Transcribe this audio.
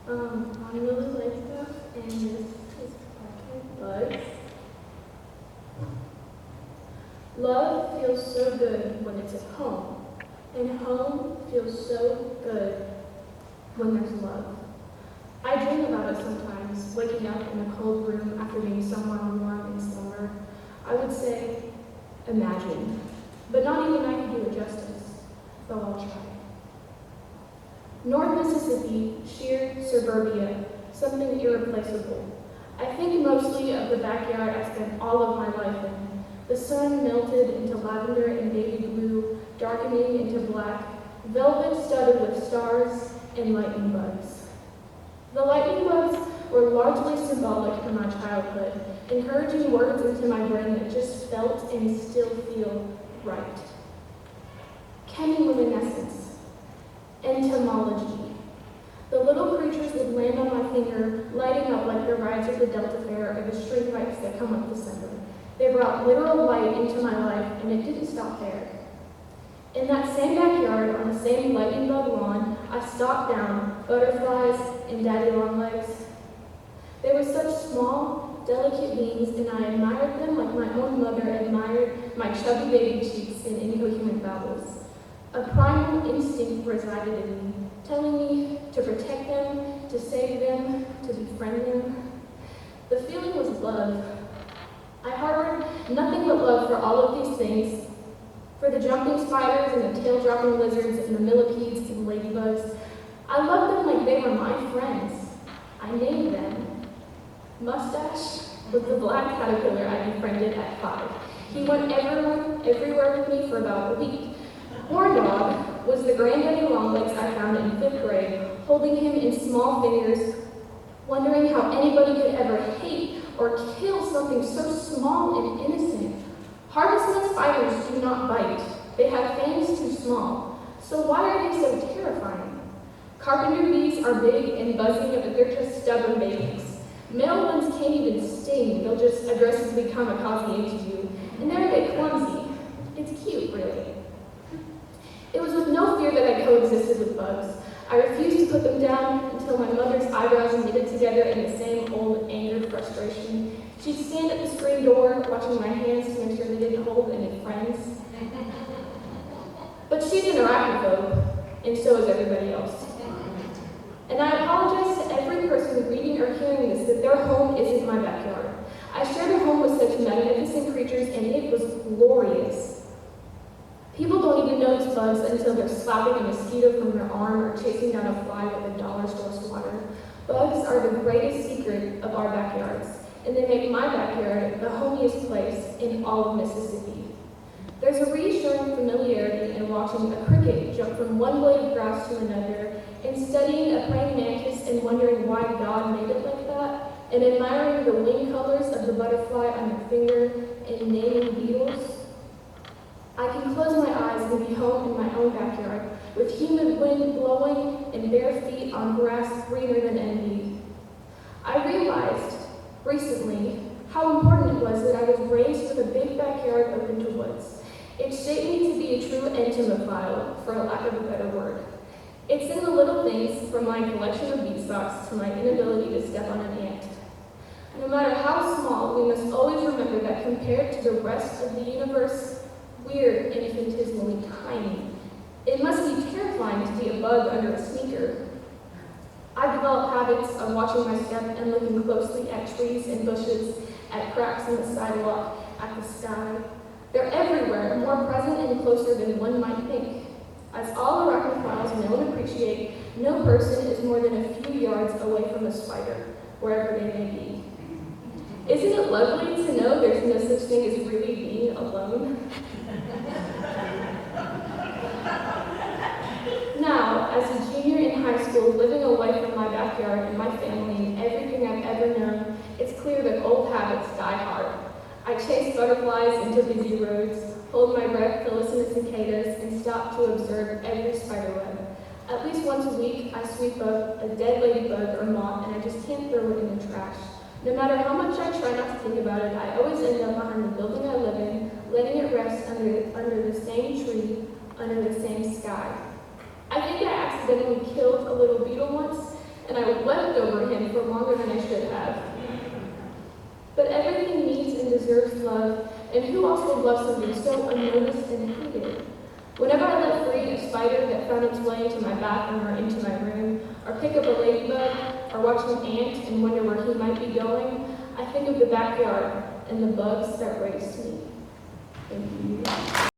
I'm Lily Langstaff, and this is Parking Buds. Love feels so good when it's at home, and home feels so good when there's love. I dream about it sometimes, waking up in a cold room after being somewhere warm in summer. I would say, imagine, but not even I could do it justice, though I'll try. North Mississippi, sheer suburbia, something irreplaceable. I think mostly of the backyard I spent all of my life in. The sun melted into lavender and baby blue, darkening into black, velvet studded with stars and lightning bugs. The lightning bugs were largely symbolic for my childhood, encouraging words into my brain that just felt and still feel right. Chemiluminescence. Entomology. The little creatures would land on my finger, lighting up like the rides of the Delta Fair or the string lights that come up December. They brought literal light into my life, and it didn't stop there. In that same backyard, on the same lightning bug lawn, I stalked down butterflies and daddy longlegs. They were such small, delicate beings, and I admired them like my own mother admired my chubby baby cheeks in incoherent babbles. A primal instinct resided in me, telling me to protect them, to save them, to befriend them. The feeling was love. I harbored nothing but love for all of these things, for the jumping spiders and the tail-dropping lizards and the millipedes and ladybugs. I loved them like they were my friends. I named them. Mustache was the black caterpillar I befriended at 5. He went everywhere with me for about a week. Horn Dog was the granddaddy longlegs I found in 5th grade, holding him in small fingers, wondering how anybody could ever hate or kill something so small and innocent. Harvestman spiders do not bite. They have fangs too small. So why are they so terrifying? Carpenter bees are big and buzzing, but they're just stubborn babies. Male ones can't even sting. They'll just aggressively kamikaze into you, and they're a bit clumsy. It's cute, really. It was with no fear that I coexisted with bugs. I refused to put them down until my mother's eyebrows knitted together in the same old anger frustration. She'd stand at the screen door, watching my hands to make sure they didn't hold any friends. But she's an arachnophobe, and so is everybody else. And I apologize to every person reading or hearing this that their home isn't my backyard. I shared a home with such magnificent creatures, and it was glorious. People don't even notice bugs until they're slapping a mosquito from their arm or chasing down a fly with a dollar store swatter. Bugs are the greatest secret of our backyards, and they make my backyard the homiest place in all of Mississippi. There's a reassuring familiarity in watching a cricket jump from one blade of grass to another, and studying a praying mantis and wondering why God made it like that, and admiring the wing colors of the butterfly on your finger, and naming beetles. I can close my eyes and be home in my own backyard, with humid wind blowing and bare feet on grass greener than envy. I realized recently how important it was that I was raised with a big backyard open to woods. It shaped me to be a true entomophile, for lack of a better word. It's in the little things, from my collection of bead socks to my inability to step on an ant. No matter how small, we must always remember that compared to the rest of the universe, we're infinitesimally tiny. It must be terrifying to be a bug under a sneaker. I've developed habits of watching my step and looking closely at trees and bushes, at cracks in the sidewalk, at the sky. They're everywhere, more present and closer than one might think. As all arachnophiles know and appreciate, no person is more than a few yards away from a spider, wherever they may be. Isn't it lovely to know there's no such thing as really being alone? Now, as a junior in high school, living away from my backyard and my family and everything I've ever known, it's clear that old habits die hard. I chase butterflies into busy roads, hold my breath to listen to cicadas, and stop to observe every spiderweb. At least once a week, I sweep up a dead ladybug or moth, and I just can't throw it in the trash. No matter how much I try not to think about it, I always end up behind the building I live in, letting it rest under the same tree, under the same sky. I think I accidentally killed a little beetle once, and I wept over him for longer than I should have. But everything needs and deserves love, and who else would love something so unnoticed and hated? Whenever I let free a spider that found its way into my bathroom or into my room, or pick up a ladybug, or watch an ant and wonder where he might be going, I think of the backyard and the bugs that raised me. Thank you.